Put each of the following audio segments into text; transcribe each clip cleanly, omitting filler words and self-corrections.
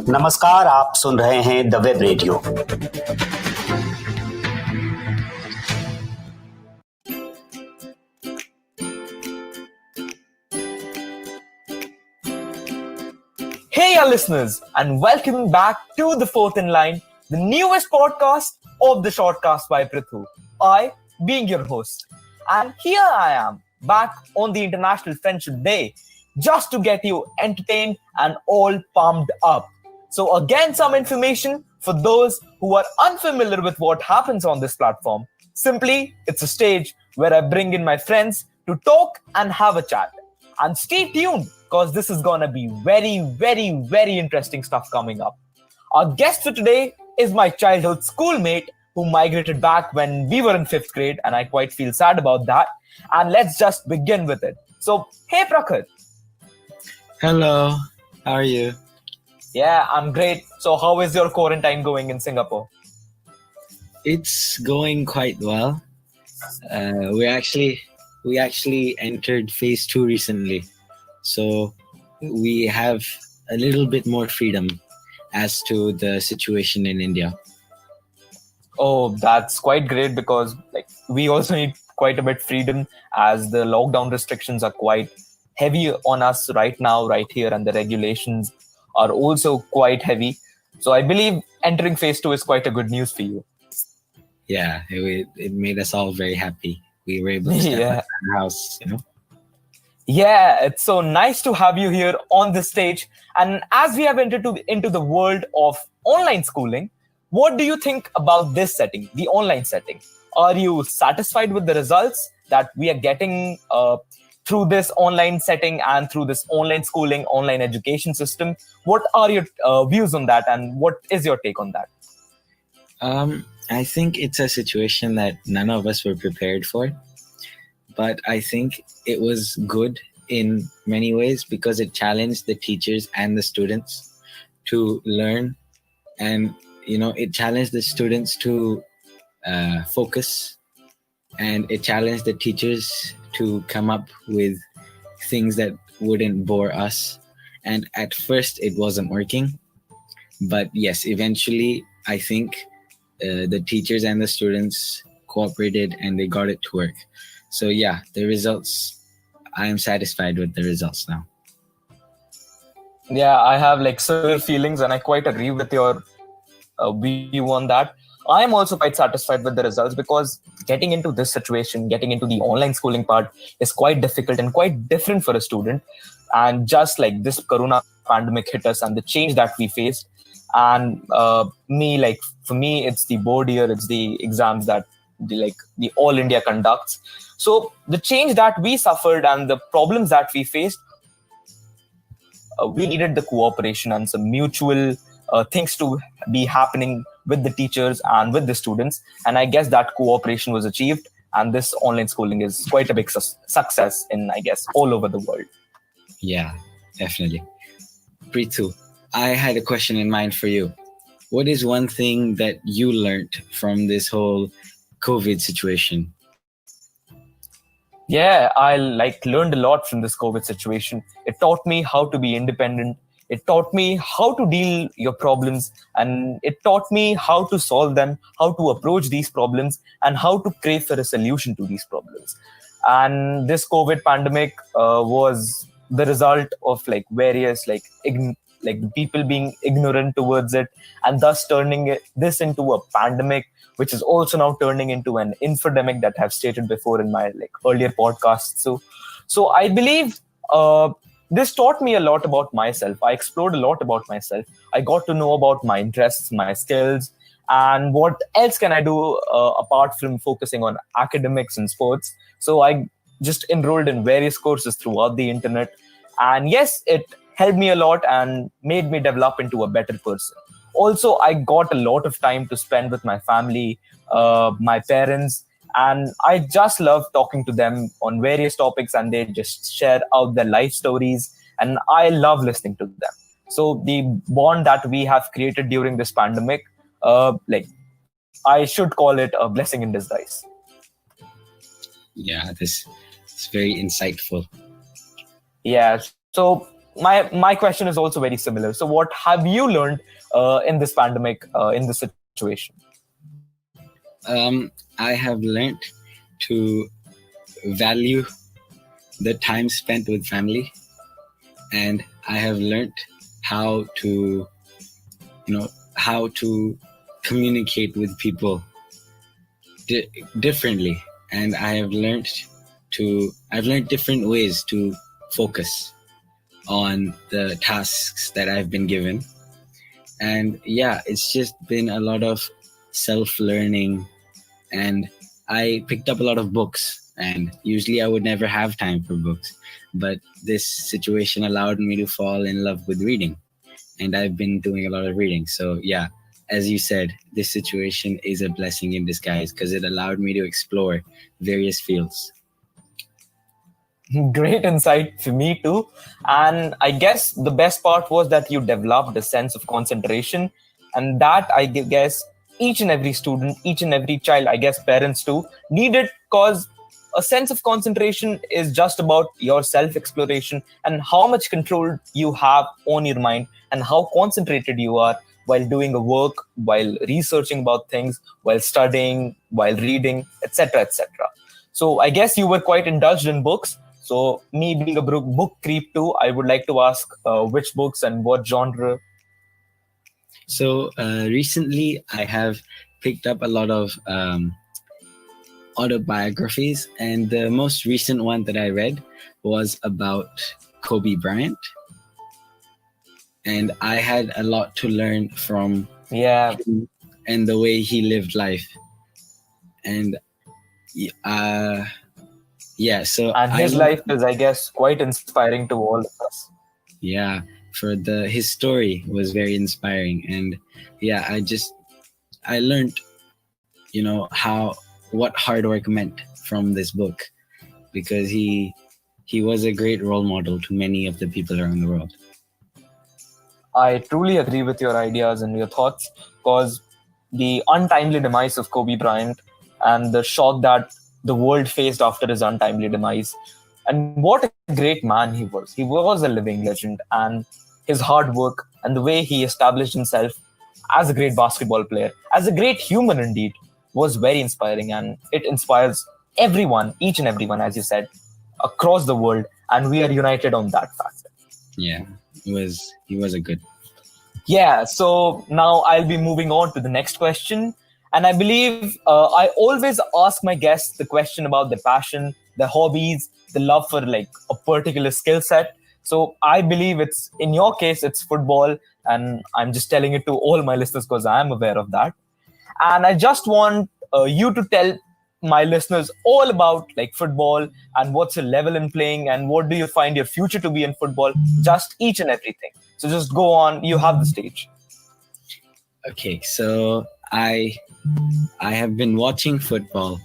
नमस्कार, आप सुन रहे हैं the web radio. Hey, our listeners, and welcome back to The Fourth in Line, the newest podcast of the Shortcast by Prithu. I, being your host. And here I am, back on the International Friendship Day, just to get you entertained and all pumped up. So, again, some information for those who are unfamiliar with what happens on this platform. Simply, it's a stage where I bring in my friends to talk and have a chat. And stay tuned because this is gonna be very, very, very interesting stuff coming up. Our guest for today is my childhood schoolmate who migrated back when we were in 5th grade, and I quite feel sad about that. And let's just begin with it. So, hey Prakhar. Hello, how are you? Yeah, I'm great. So, how is your quarantine going in Singapore? It's going quite well. We actually entered phase 2 recently, so we have a little bit more freedom as to the situation in India. Oh, that's quite great because we also need quite a bit freedom as the lockdown restrictions are quite heavy on us right now, right here, and the regulations are also quite heavy. So I believe entering phase 2 is quite a good news for you. Yeah, it made us all very happy. We were able to step out of our house. Yeah, it's so nice to have you here on the stage. And as we have entered into the world of online schooling, what do you think about this setting, the online setting? Are you satisfied with the results that we are getting through this online setting and through this online schooling, online education system? What are your views on that, and what is your take on that? I think it's a situation that none of us were prepared for, but I think it was good in many ways because it challenged the teachers and the students to learn, and it challenged the students to focus, and it challenged the teachers to come up with things that wouldn't bore us. And at first it wasn't working, but yes, eventually I think the teachers and the students cooperated and they got it to work. So yeah, the results, I am satisfied with the results now. Yeah, I have similar feelings, and I quite agree with your view on that. I am also quite satisfied with the results because getting into this situation, getting into the online schooling part is quite difficult and quite different for a student. And just like this corona pandemic hit us and the change that we faced, and for me, it's the board year, it's the exams that the All India conducts. So the change that we suffered and the problems that we faced, we needed the cooperation and some mutual things to be happening with the teachers and with the students. And I guess that cooperation was achieved. And this online schooling is quite a big success in, I guess, all over the world. Yeah, definitely. Prithu, I had a question in mind for you. What is one thing that you learned from this whole COVID situation? Yeah, I learned a lot from this COVID situation. It taught me how to be independent. It taught me how to deal your problems, and it taught me how to solve them, how to approach these problems, and how to crave for a solution to these problems. And this COVID pandemic was the result of various the people being ignorant towards it, and thus turning this into a pandemic, which is also now turning into an infodemic that I've stated before in my earlier podcasts. So I believe this taught me a lot about myself. I explored a lot about myself. I got to know about my interests, my skills, and what else can I do apart from focusing on academics and sports. So I just enrolled in various courses throughout the internet. And yes, it helped me a lot and made me develop into a better person. Also, I got a lot of time to spend with my family, my parents, and I just love talking to them on various topics, and they just share out their life stories, and I love listening to them. So the bond that we have created during this pandemic, I should call it a blessing in disguise. Yeah, this is very insightful. Yeah. So my question is also very similar. So what have you learned in this pandemic, in this situation? I have learned to value the time spent with family, and I have learned how to, how to communicate with people differently, and I've learned different ways to focus on the tasks that I've been given. And yeah, it's just been a lot of self-learning, and I picked up a lot of books, and usually I would never have time for books, but this situation allowed me to fall in love with reading, and I've been doing a lot of reading. So yeah, as you said, this situation is a blessing in disguise because it allowed me to explore various fields. Great insight for me too. And I guess the best part was that you developed a sense of concentration. And that, I guess, each and every student, each and every child, I guess parents too, need it, because a sense of concentration is just about your self-exploration and how much control you have on your mind and how concentrated you are while doing a work, while researching about things, while studying, while reading, etc., etc. So I guess you were quite indulged in books. So me being a book creep too, I would like to ask which books and what genre. So recently I have picked up a lot of autobiographies, and the most recent one that I read was about Kobe Bryant, and I had a lot to learn from him and the way he lived life. And so his life is, I guess, quite inspiring to all of us. Yeah, his story was very inspiring, and yeah, I learned, what hard work meant from this book, because he was a great role model to many of the people around the world. I truly agree with your ideas and your thoughts, because the untimely demise of Kobe Bryant and the shock that the world faced after his untimely demise, and what a great man he was. He was a living legend, and his hard work and the way he established himself as a great basketball player, as a great human indeed, was very inspiring, and it inspires everyone, each and everyone, as you said, across the world, and we are united on that fact. Yeah, he was a good. Yeah, so now I'll be moving on to the next question. And I believe I always ask my guests the question about their passion, their hobbies, the love for like a particular skill set. So I believe in your case, it's football. And I'm just telling it to all my listeners because I am aware of that. And I just want you to tell my listeners all about like football and what's your level in playing and what do you find your future to be in football, just each and everything. So just go on, you have the stage. Okay, so I have been watching football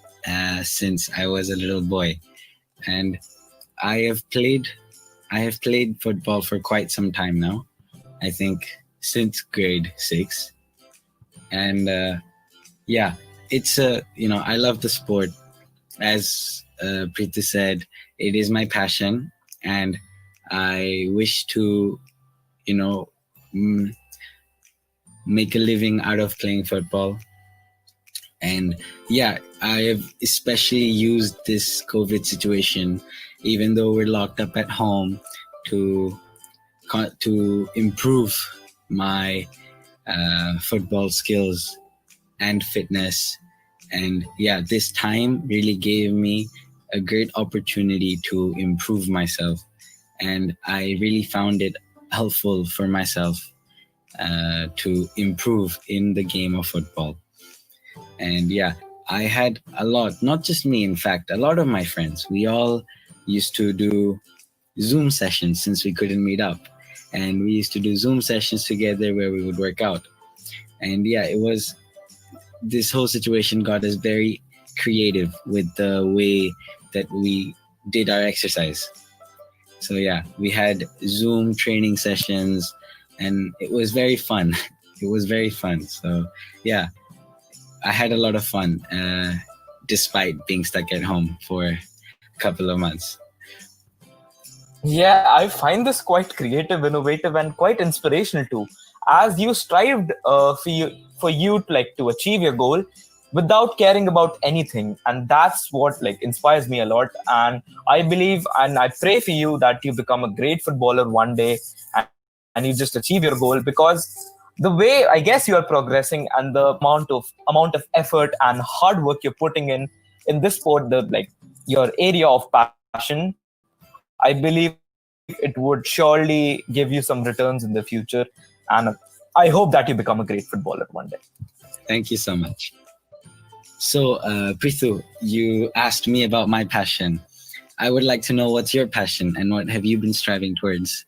since I was a little boy, and I have played football for quite some time now. I think since grade 6, and it's I love the sport. As Prithu said, it is my passion, and I wish to make a living out of playing football. And yeah, I have especially used this COVID situation, even though we're locked up at home, to improve my football skills and fitness. And yeah, this time really gave me a great opportunity to improve myself, and I really found it helpful for myself to improve in the game of football. And yeah, I had a lot, not just me, in fact, a lot of my friends, we all used to do Zoom sessions since we couldn't meet up. And we used to do Zoom sessions together where we would work out. And yeah, this whole situation got us very creative with the way that we did our exercise. So yeah, we had Zoom training sessions, and it was very fun. It was very fun. So yeah, I had a lot of fun despite being stuck at home for a couple of months. Yeah, I find this quite creative, innovative, and quite inspirational too. As you strived for you to achieve your goal without caring about anything, and that's what inspires me a lot. And I believe and I pray for you that you become a great footballer one day, and you just achieve your goal, because the way I guess you are progressing and the amount of effort and hard work you're putting in this sport, the your area of passion, I believe it would surely give you some returns in the future. And I hope that you become a great footballer one day. Thank you so much. So, Prithu, you asked me about my passion. I would like to know what's your passion and what have you been striving towards?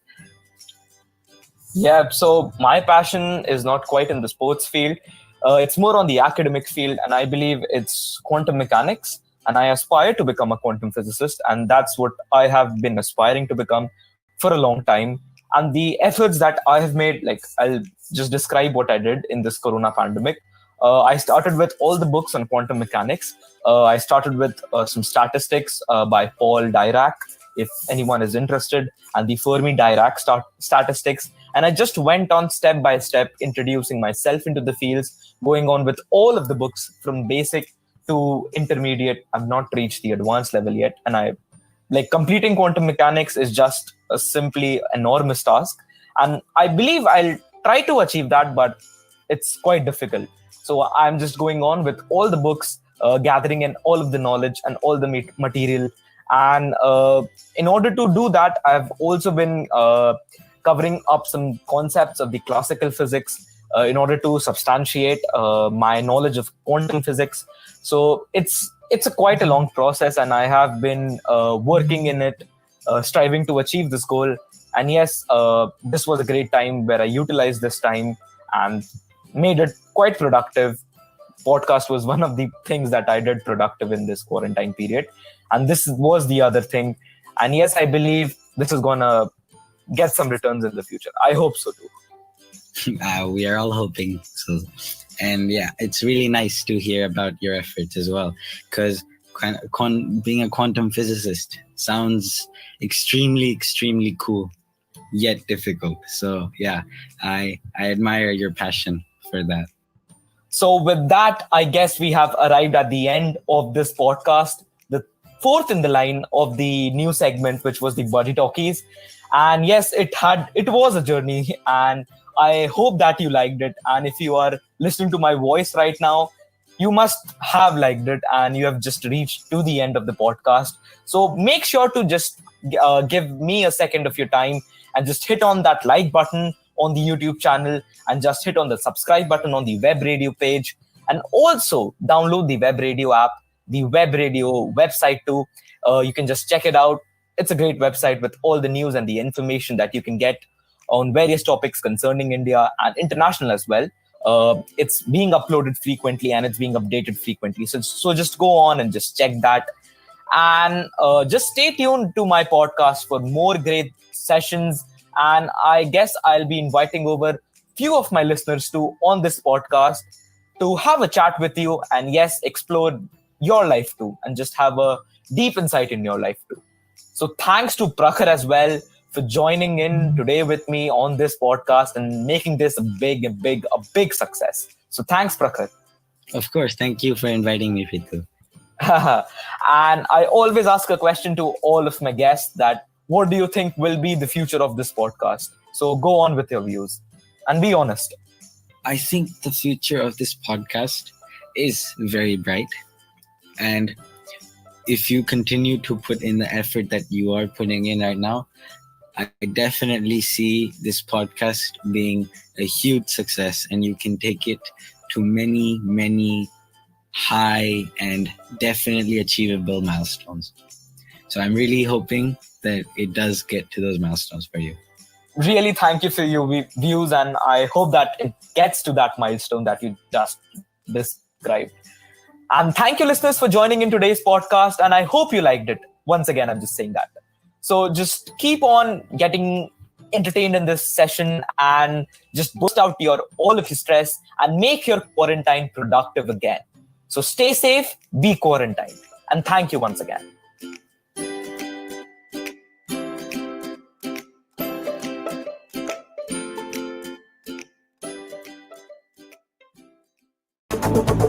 Yeah, so my passion is not quite in the sports field. It's more on the academic field, and I believe it's quantum mechanics. And I aspire to become a quantum physicist, and that's what I have been aspiring to become for a long time. And the efforts that I have made, I'll just describe what I did in this corona pandemic. I started with all the books on quantum mechanics. I started with some statistics by Paul Dirac, if anyone is interested, and the Fermi Dirac statistics. And I just went on step by step, introducing myself into the fields, going on with all of the books from basic to intermediate. I've not reached the advanced level yet. And completing quantum mechanics is just a simply enormous task. And I believe I'll try to achieve that, but it's quite difficult. So I'm just going on with all the books, gathering in all of the knowledge and all the material. And in order to do that, I've also been covering up some concepts of the classical physics in order to substantiate my knowledge of quantum physics. So it's quite a long process, and I have been working in it, striving to achieve this goal. And yes, this was a great time where I utilized this time and made it quite productive. Podcast was one of the things that I did productive in this quarantine period, and this was the other thing. And yes, I believe this is gonna get some returns in the future. I hope so too. We are all hoping so. And yeah, it's really nice to hear about your efforts as well, because being a quantum physicist sounds extremely, extremely cool, yet difficult. So yeah, I admire your passion for that. So with that, I guess we have arrived at the end of this podcast, the fourth in the line of the new segment, which was the Buddy Talkies. And yes, it was a journey, and I hope that you liked it. And if you are listening to my voice right now, you must have liked it, and you have just reached to the end of the podcast. So make sure to just give me a second of your time and just hit on that like button on the YouTube channel, and just hit on the subscribe button on the web radio page, and also download the web radio app, the web radio website too. You can just check it out. It's a great website with all the news and the information that you can get on various topics concerning India and international as well. It's being uploaded frequently and it's being updated frequently. So just go on and just check that. And just stay tuned to my podcast for more great sessions. And I guess I'll be inviting over few of my listeners too on this podcast to have a chat with you and yes, explore your life too and just have a deep insight in your life too. So thanks to Prakhar as well for joining in today with me on this podcast and making this a big success. So thanks, Prakhar. Of course. Thank you for inviting me, Prithu. And I always ask a question to all of my guests that what do you think will be the future of this podcast? So go on with your views and be honest. I think the future of this podcast is very bright. And if you continue to put in the effort that you are putting in right now, I definitely see this podcast being a huge success, and you can take it to many, many high and definitely achievable milestones. So I'm really hoping that it does get to those milestones for you. Really, thank you for your views, and I hope that it gets to that milestone that you just described. And thank you, listeners, for joining in today's podcast, and I hope you liked it. Once again, I'm just saying that. So just keep on getting entertained in this session and just boost out all of your stress and make your quarantine productive again. So stay safe, be quarantined. And thank you once again.